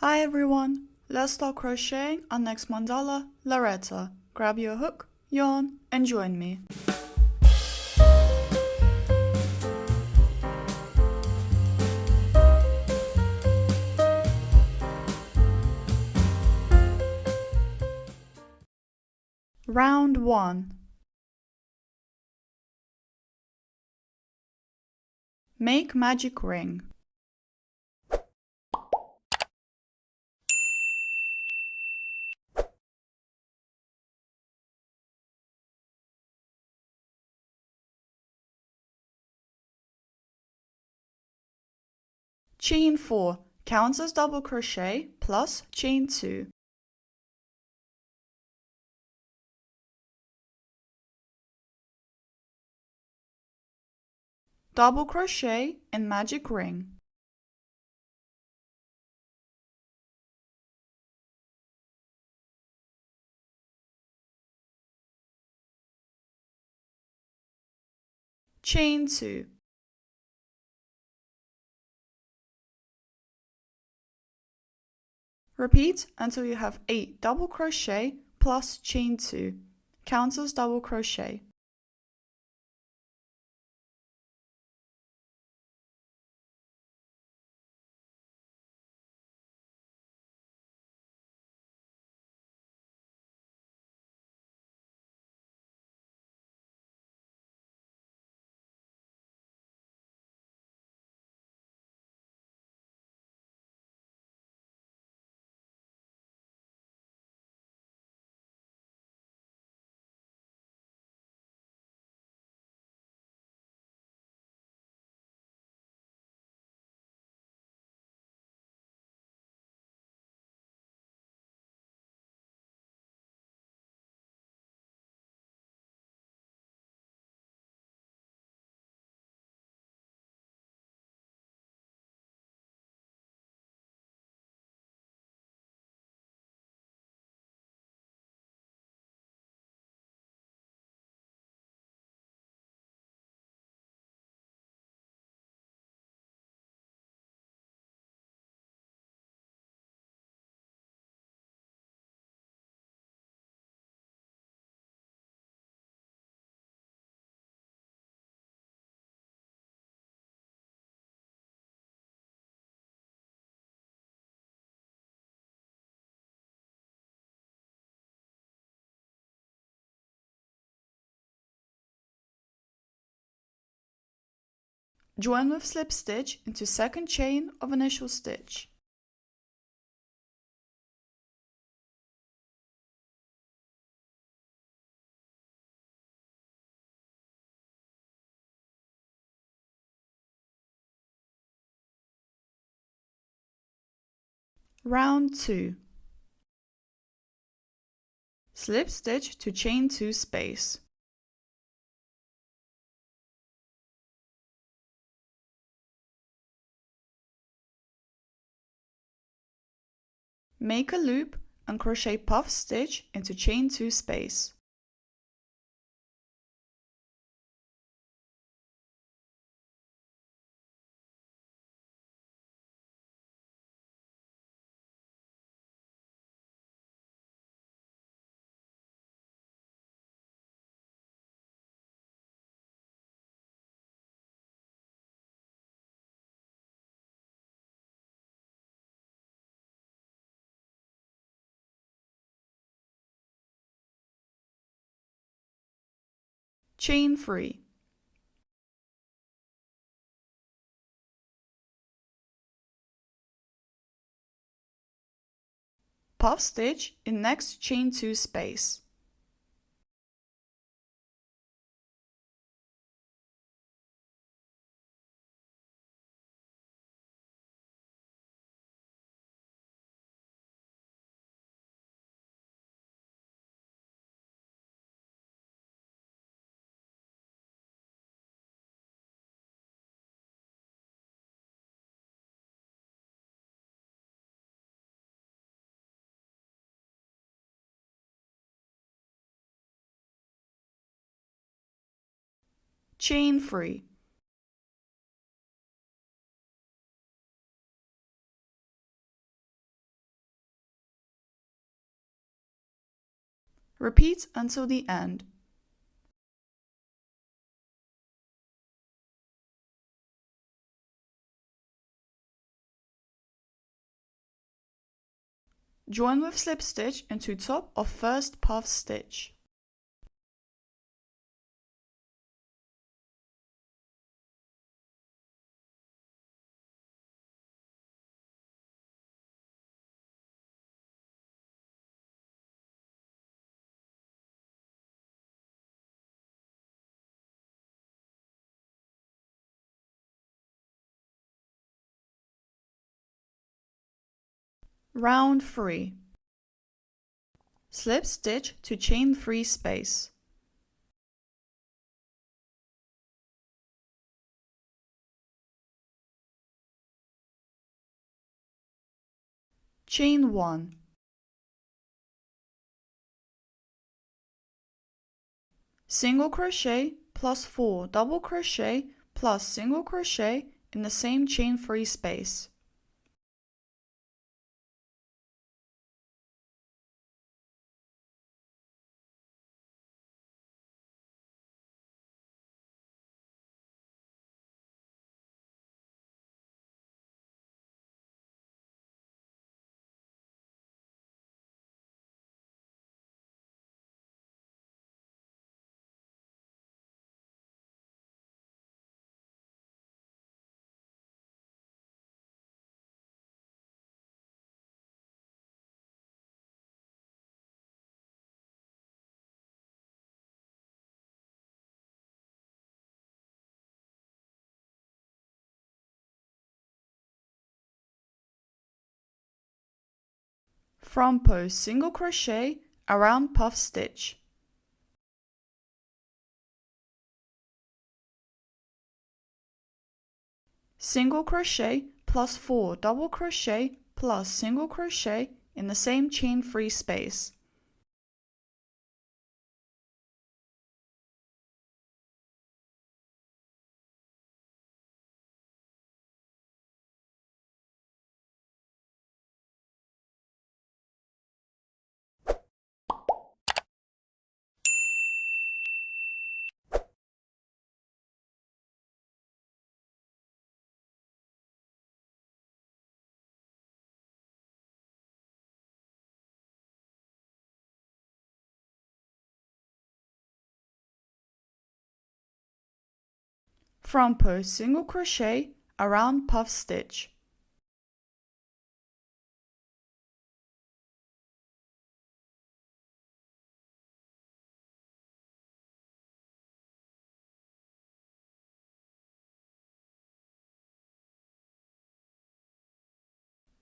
Hi everyone! Let's start crocheting our next Mandala Llareta. Grab your hook, yarn and join me. Round 1. Make magic ring. Chain 4 counts as double crochet plus chain 2. Double crochet in magic ring. Chain 2. Repeat until you have 8 double crochet plus chain 2. Counts as double crochet. Join with slip stitch into second chain of initial stitch. Round 2. Slip stitch to chain 2 space. Make a loop and crochet puff stitch into chain 2 space. Chain 3. Puff stitch in next chain 2 space. Chain 3. Repeat until the end. Join with slip stitch into top of first puff stitch. Round 3. Slip stitch to chain 3 space. Chain 1. Single crochet plus 4 double crochet plus single crochet in the same chain 3 space. From post single crochet around puff stitch. Single crochet plus 4 double crochet plus single crochet in the same chain 3 space. From post single crochet around puff stitch.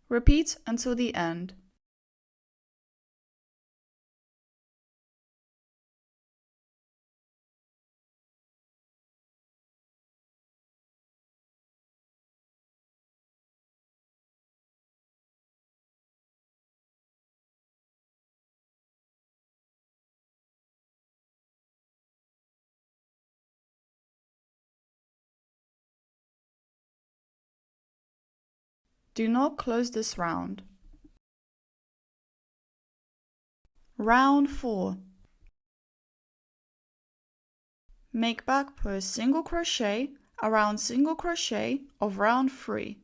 Repeat until the end. Do not close this round. Round 4. Make back post single crochet around single crochet of round 3.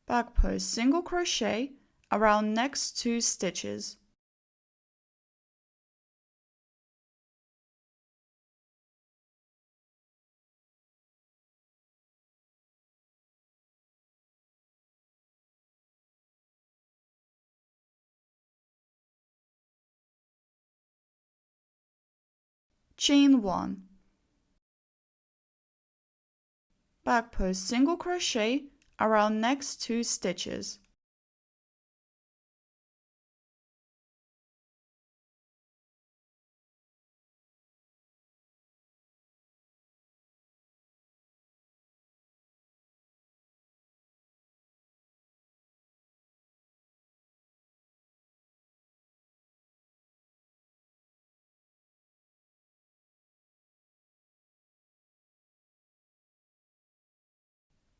Back post single crochet around next 2 stitches. Chain 1. Back post single crochet around next 2 stitches.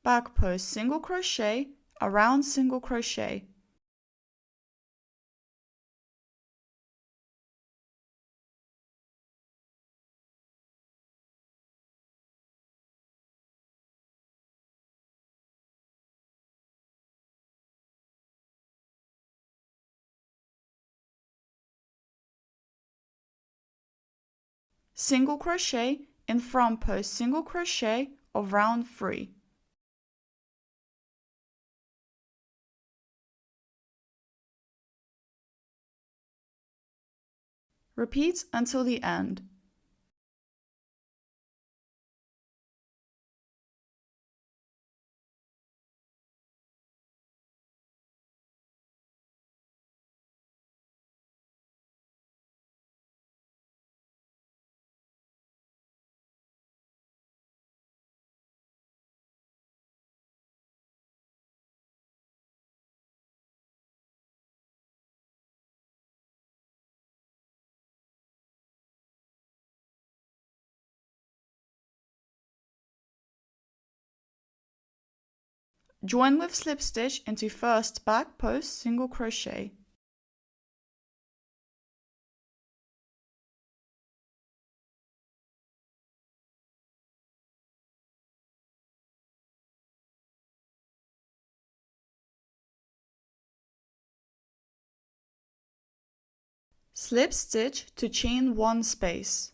back post single crochet, around single crochet. Single crochet in front post single crochet of round 3. Repeat until the end. Join with slip stitch into first back post single crochet. Slip stitch to chain 1 space.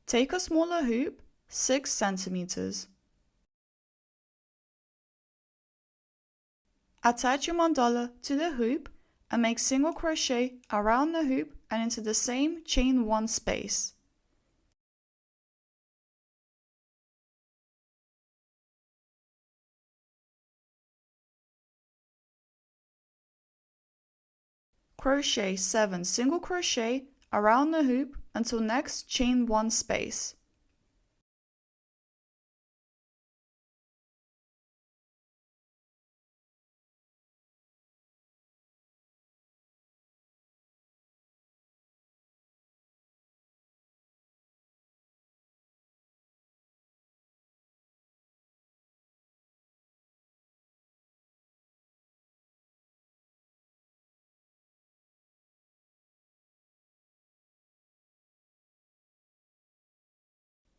Take a smaller hoop, 6 centimeters. Attach your mandala to the hoop and make single crochet around the hoop and into the same chain 1 space. Crochet 7 single crochet around the hoop until next chain 1 space.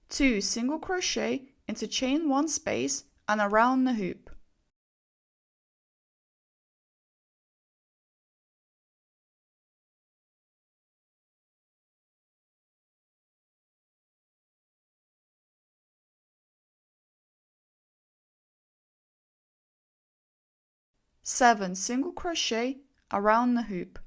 Two single crochet into chain 1 space and around the hoop. Seven single crochet around the hoop.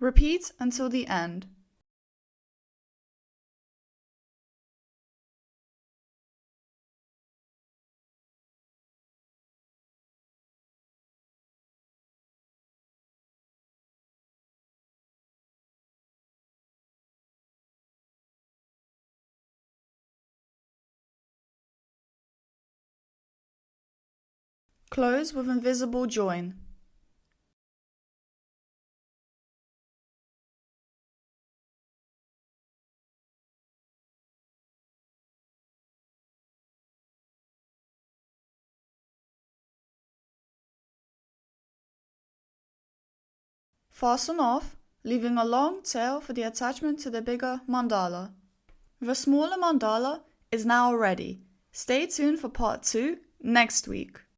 Repeat until the end. Close with invisible join. Fasten off, leaving a long tail for the attachment to the bigger mandala. The smaller mandala is now ready. Stay tuned for part 2 next week.